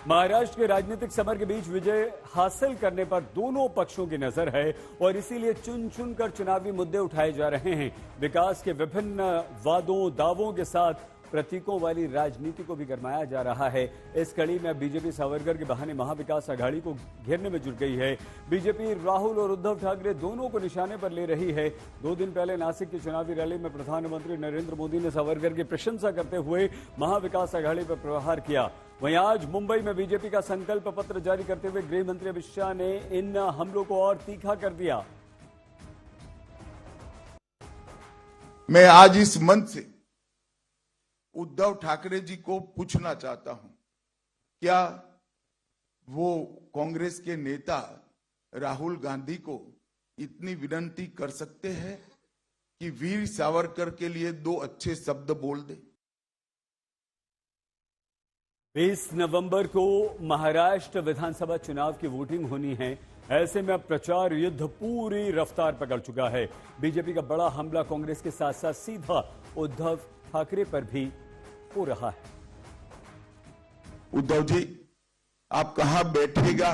महाराष्ट्र के राजनीतिक समर के बीच विजय हासिल करने पर दोनों पक्षों की नजर है और इसीलिए चुन चुनकर चुनावी मुद्दे उठाए जा रहे हैं। विकास के विभिन्न वादों दावों के साथ प्रतीकों वाली राजनीति को भी गरमाया जा रहा है। इस कड़ी में अब बीजेपी सावरकर के बहाने महाविकास आघाड़ी को घेरने में जुट गई है। बीजेपी राहुल और उद्धव ठाकरे दोनों को निशाने पर ले रही है। 2 दिन पहले नासिक की चुनावी रैली में प्रधानमंत्री नरेंद्र मोदी ने सावरकर की प्रशंसा करते हुए महाविकास आघाड़ी पर प्रहार किया। वहीं आज मुंबई में बीजेपी का संकल्प पत्र जारी करते हुए गृह मंत्री अमित शाह ने इन हमलों को और तीखा कर दिया। मैं आज इस मंच से उद्धव ठाकरे जी को पूछना चाहता हूं, क्या वो कांग्रेस के नेता राहुल गांधी को इतनी विनती कर सकते हैं कि वीर सावरकर के लिए 2 अच्छे शब्द बोल दे। 20 नवंबर को महाराष्ट्र विधानसभा चुनाव की वोटिंग होनी है। ऐसे में अब प्रचार युद्ध पूरी रफ्तार पकड़ चुका है। बीजेपी का बड़ा हमला कांग्रेस के साथ साथ सीधा उद्धव ठाकरे पर भी हो रहा है। उद्धव जी, आप कहां बैठेगा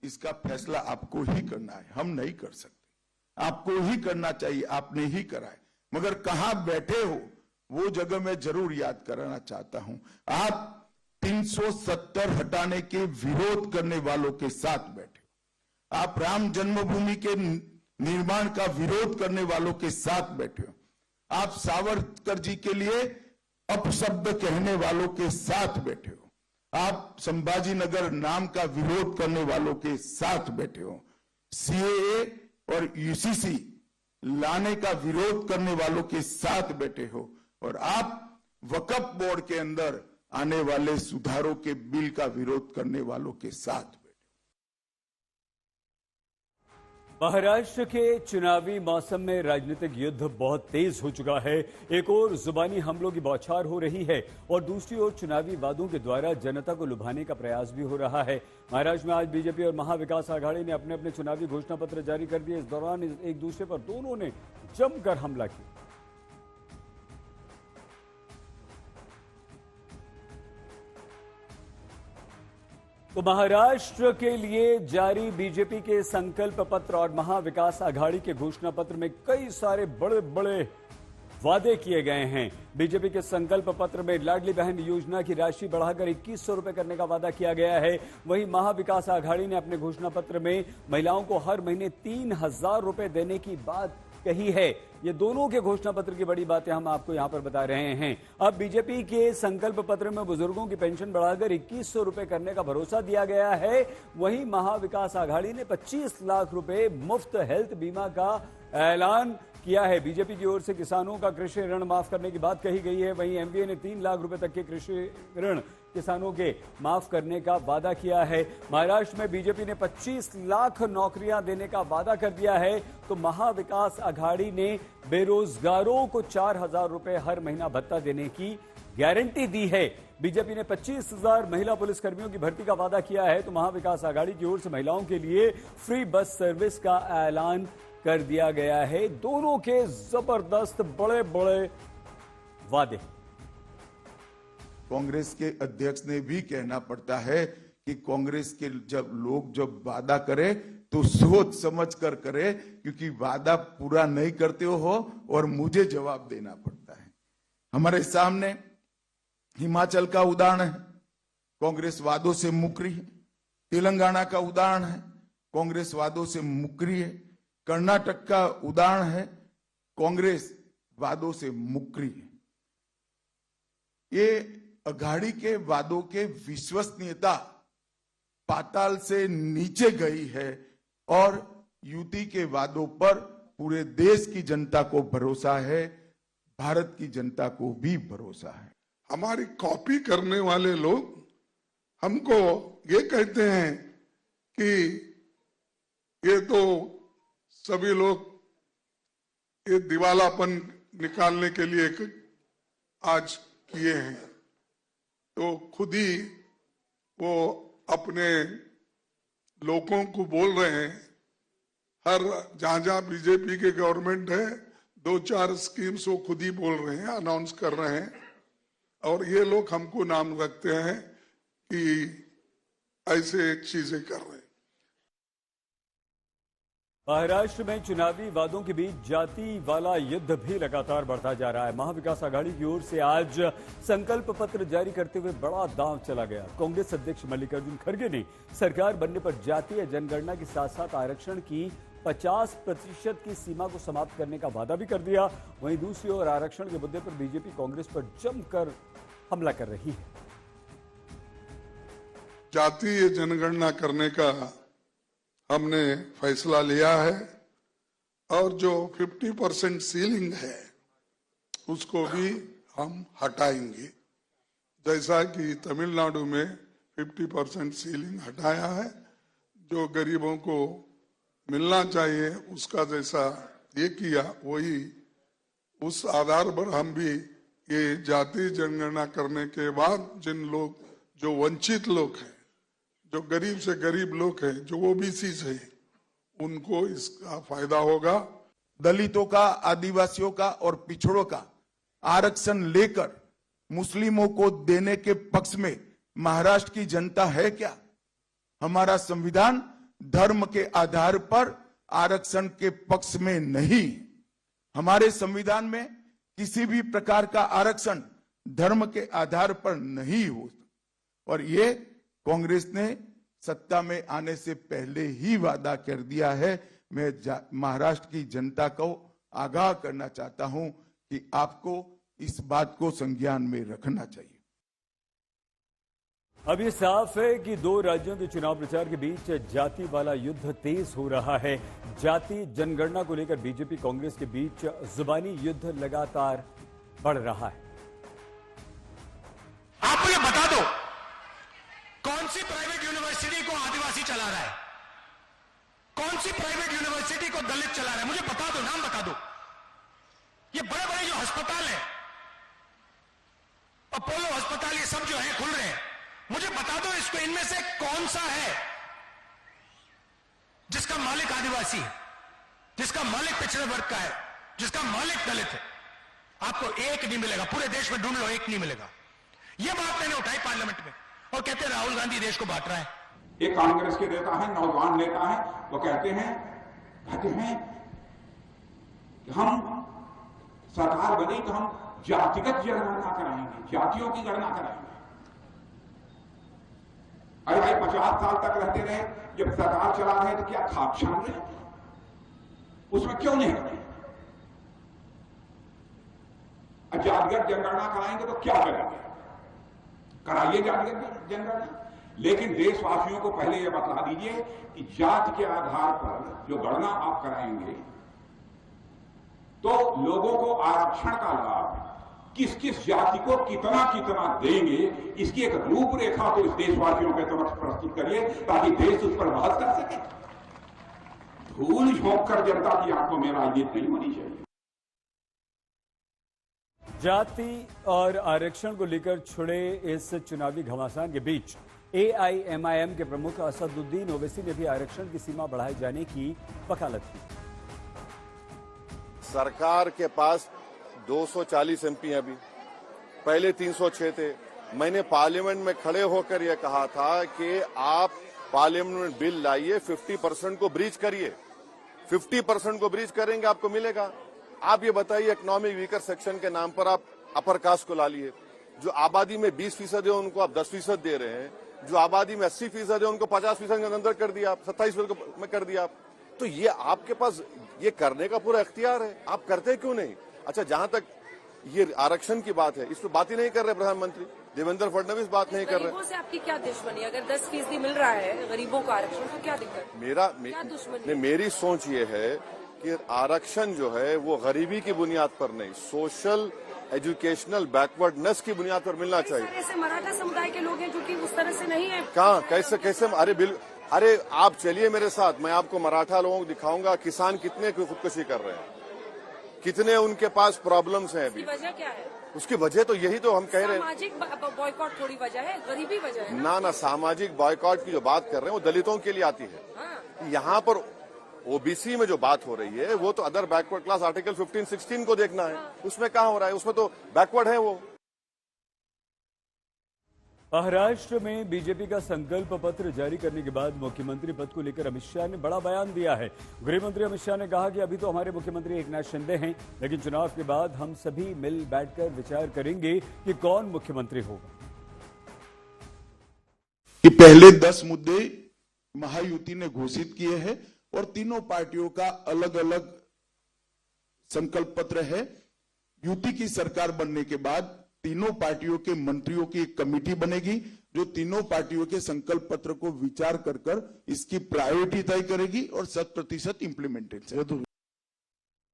इसका फैसला आपको ही करना है, हम नहीं कर सकते। आपको ही करना चाहिए, आपने ही करा है, मगर कहां बैठे हो वो जगह मैं जरूर याद कराना चाहता हूं। आप 370 हटाने के विरोध करने वालों के साथ बैठे हो। आप राम जन्मभूमि के निर्माण का विरोध करने वालों के साथ बैठे हो। आप सावरकर जी के लिए अपशब्द कहने वालों के साथ बैठे हो। आप संभाजी नगर नाम का विरोध करने वालों के साथ बैठे हो। सीएए और यूसीसी लाने का विरोध करने वालों के साथ बैठे हो और आप वक्फ बोर्ड के अंदर आने वाले सुधारों के बिल का विरोध करने वालों के साथ। महाराष्ट्र के चुनावी मौसम में राजनीतिक युद्ध बहुत तेज हो चुका है। एक ओर जुबानी हमलों की बौछार हो रही है और दूसरी ओर चुनावी वादों के द्वारा जनता को लुभाने का प्रयास भी हो रहा है। महाराष्ट्र में आज बीजेपी और महाविकास आघाड़ी ने अपने अपने चुनावी घोषणा पत्र जारी कर दिए। इस दौरान एक दूसरे पर दोनों ने जमकर हमला किया। तो महाराष्ट्र के लिए जारी बीजेपी के संकल्प पत्र और महाविकास आघाड़ी के घोषणा पत्र में कई सारे बड़े बड़े वादे किए गए हैं। बीजेपी के संकल्प पत्र में लाडली बहन योजना की राशि बढ़ाकर 2100 रुपए करने का वादा किया गया है। वहीं महाविकास आघाड़ी ने अपने घोषणा पत्र में महिलाओं को हर महीने 3000 रुपए देने की बात कही है। ये दोनों के घोषणा पत्र की बड़ी बातें हम आपको यहां पर बता रहे हैं। अब बीजेपी के संकल्प पत्र में बुजुर्गों की पेंशन बढ़ाकर 2100 रुपए करने का भरोसा दिया गया है। वहीं महाविकास आघाड़ी ने 25 लाख रुपए मुफ्त हेल्थ बीमा का ऐलान किया है। बीजेपी की ओर से किसानों का कृषि ऋण माफ करने की बात कही गई है। वहीं एमवीए ने 3 लाख रुपए तक के कृषि ऋण किसानों के माफ करने का वादा किया है। महाराष्ट्र में बीजेपी ने 25 लाख नौकरियां देने का वादा कर दिया है। तो महाविकास आघाड़ी ने बेरोजगारों को 4000 रुपए हर महीना भत्ता देने की गारंटी दी है। बीजेपी ने 25,000 महिला पुलिसकर्मियों की भर्ती का वादा किया है। तो महाविकास आघाड़ी की ओर से महिलाओं के लिए फ्री बस सर्विस का ऐलान कर दिया गया है। दोनों के जबरदस्त बड़े बड़े वादे। कांग्रेस के अध्यक्ष ने भी कहना पड़ता है कि कांग्रेस के जब वादा करे तो सोच समझ कर करे, क्योंकि वादा पूरा नहीं करते हो और मुझे जवाब देना पड़ता है। हमारे सामने हिमाचल का उदाहरण है, कांग्रेस वादों से मुकरी है। तेलंगाना का उदाहरण है, कांग्रेस वादों से मुकरी है। कर्नाटक का उदाहरण है, कांग्रेस वादों से मुकरी है। ये आघाड़ी के वादों के विश्वसनीयता पाताल से नीचे गई है और युति के वादों पर पूरे देश की जनता को भरोसा है, भारत की जनता को भी भरोसा है। हमारी कॉपी करने वाले लोग हमको ये कहते हैं कि ये तो सभी लोग ये दिवालापन निकालने के लिए आज किए हैं, तो खुद ही वो अपने लोगों को बोल रहे हैं। हर जहां जहां बीजेपी के गवर्नमेंट है 2-4 स्कीम्स वो खुद ही बोल रहे हैं, अनाउंस कर रहे हैं। और ये लोग हमको नाम रखते हैं कि ऐसे चीजें कर रहे हैं। महाराष्ट्र में चुनावी वादों के बीच जाति वाला युद्ध भी लगातार बढ़ता जा रहा है। महाविकास आघाड़ी की ओर से आज संकल्प पत्र जारी करते हुए बड़ा दांव चला गया। कांग्रेस अध्यक्ष मल्लिकार्जुन खड़गे ने सरकार बनने पर जातीय जनगणना के साथ साथ आरक्षण की 50% की सीमा को समाप्त करने का वादा भी कर दिया। वहीं दूसरी ओर आरक्षण के मुद्दे पर बीजेपी कांग्रेस पर जमकर हमला कर रही है। जातीय जनगणना करने का हमने फैसला लिया है और जो 50% सीलिंग है उसको भी हम हटाएंगे। जैसा कि तमिलनाडु में 50% सीलिंग हटाया है, जो गरीबों को मिलना चाहिए उसका जैसा ये किया, वही उस आधार पर हम भी ये जाति जनगणना करने के बाद जिन लोग जो वंचित लोग हैं, जो गरीब से गरीब लोग हैं, जो ओबीसी है, उनको इसका फायदा होगा। दलितों का, आदिवासियों का और पिछड़ों का आरक्षण लेकर मुस्लिमों को देने के पक्ष में महाराष्ट्र की जनता है क्या? हमारा संविधान धर्म के आधार पर आरक्षण के पक्ष में नहीं। हमारे संविधान में किसी भी प्रकार का आरक्षण धर्म के आधार पर नहीं हो। और ये कांग्रेस ने सत्ता में आने से पहले ही वादा कर दिया है। मैं महाराष्ट्र की जनता को आगाह करना चाहता हूं कि आपको इस बात को संज्ञान में रखना चाहिए। अब ये साफ है कि दो राज्यों के चुनाव प्रचार के बीच जाति वाला युद्ध तेज हो रहा है। जाति जनगणना को लेकर बीजेपी कांग्रेस के बीच जुबानी युद्ध लगातार बढ़ रहा है। आप मुझे बता दो, कौन सी प्राइवेट यूनिवर्सिटी को आदिवासी चला रहा है? कौन सी प्राइवेट यूनिवर्सिटी को दलित चला रहा है? मुझे बता दो, नाम बता दो। ये बड़े बड़े जो अस्पताल है, अपोलो अस्पताल, ये सब जो है खुल रहे हैं, मुझे बता दो इसको इनमें से कौन सा है जिसका मालिक आदिवासी है, जिसका मालिक पिछड़े वर्ग का है, जिसका मालिक दलित है? आपको एक नहीं मिलेगा, पूरे देश में ढूंढ लो, एक नहीं मिलेगा। यह बात मैंने उठाई पार्लियामेंट में और कहते हैं राहुल गांधी देश को बांट रहा है। एक कांग्रेस के नेता है, नौजवान नेता है, वो कहते हैं कि हम सरकार बनी तो हम जातिगत जनगणना कराएंगे, जातियों की गणना कराएंगे। अरे भाई 50 साल तक रहते रहे, जब सरकार चला रहे तो क्या खाक छान रहे? उसमें क्यों नहीं करें? जातिगत जनगणना कराएंगे तो क्या करेंगे? कराइए जातिगत जनगणना, लेकिन देशवासियों को पहले यह बता दीजिए कि जाति के आधार पर जो गणना आप कराएंगे तो लोगों को आरक्षण का लाभ किस किस जाति को कितना कितना देंगे, इसकी एक रूपरेखा तो इस देशवासियों के समक्ष प्रस्तुत करिए ताकि देश उस पर बहस कर सके। धूल झोंक कर जनता की आंखों में राजनीति नहीं होनी चाहिए। जाति और आरक्षण को लेकर छिड़े इस चुनावी घमासान के बीच एआईएमआईएम के प्रमुख असदुद्दीन ओवैसी ने भी आरक्षण की सीमा बढ़ाए जाने की वकालत की। सरकार के पास 240 एमपी हैं अभी, पहले 306 थे। मैंने पार्लियामेंट में खड़े होकर यह कहा था कि आप पार्लियामेंट में बिल लाइए, 50% को ब्रीच करिए, 50% को ब्रीच करेंगे आपको मिलेगा। आप ये बताइए, इकोनॉमिक वीकर सेक्शन के नाम पर आप अपर कास्ट को ला लिए, जो आबादी में 20% है उनको आप 10% दे रहे हैं, जो आबादी में 80% है उनको 50% के अंदर कर दिया, आप 27% में कर दिया आप। तो ये आपके पास ये करने का पूरा इख्तियार है, आप करते क्यों नहीं? अच्छा, जहां तक ये आरक्षण की बात है, इस पर बात ही नहीं कर रहे प्रधानमंत्री देवेंद्र फडणवीस, बात नहीं कर रहे। गरीबों से आपकी क्या दुश्मनी? अगर 10% मिल रहा है गरीबों को आरक्षण, तो क्या दिक्कत? मेरी सोच ये है कि आरक्षण जो है वो गरीबी की बुनियाद पर नहीं, सोशल एजुकेशनल बैकवर्डनेस की बुनियाद पर मिलना चाहिए। ऐसे मराठा समुदाय के लोग हैं जो कि उस तरह से नहीं है। कहाँ, कैसे? अरे आप चलिए मेरे साथ, मैं आपको मराठा लोगों को दिखाऊंगा किसान कितने खुदकुशी कर रहे हैं, कितने उनके पास प्रॉब्लम्स हैं अभी। वजह क्या है? उसकी वजह तो यही तो हम कह रहे हैं, सामाजिक बॉयकॉट थोड़ी वजह है, गरीबी वजह है ना सामाजिक बॉयकॉट की जो बात कर रहे हैं वो दलितों के लिए आती है। हाँ। यहाँ पर ओबीसी में जो बात हो रही है वो तो अदर बैकवर्ड क्लास आर्टिकल 15-16 को देखना है, उसमें कहाँ हो रहा है? उसमें तो बैकवर्ड है वो। महाराष्ट्र में बीजेपी का संकल्प पत्र जारी करने के बाद मुख्यमंत्री पद को लेकर अमित शाह ने बड़ा बयान दिया है। गृह मंत्री अमित शाह ने कहा कि अभी तो हमारे मुख्यमंत्री एकनाथ शिंदे हैं, लेकिन चुनाव के बाद हम सभी मिल बैठकर विचार करेंगे कि कौन मुख्यमंत्री होगा। कि पहले 10 मुद्दे महायुति ने घोषित किए हैं और तीनों पार्टियों का अलग अलग संकल्प पत्र है। युति की सरकार बनने के बाद तीनों पार्टियों के मंत्रियों की एक कमेटी बनेगी जो तीनों पार्टियों के संकल्प पत्र को विचार कर इसकी प्रायोरिटी तय करेगी और 100% इंप्लीमेंटेशन।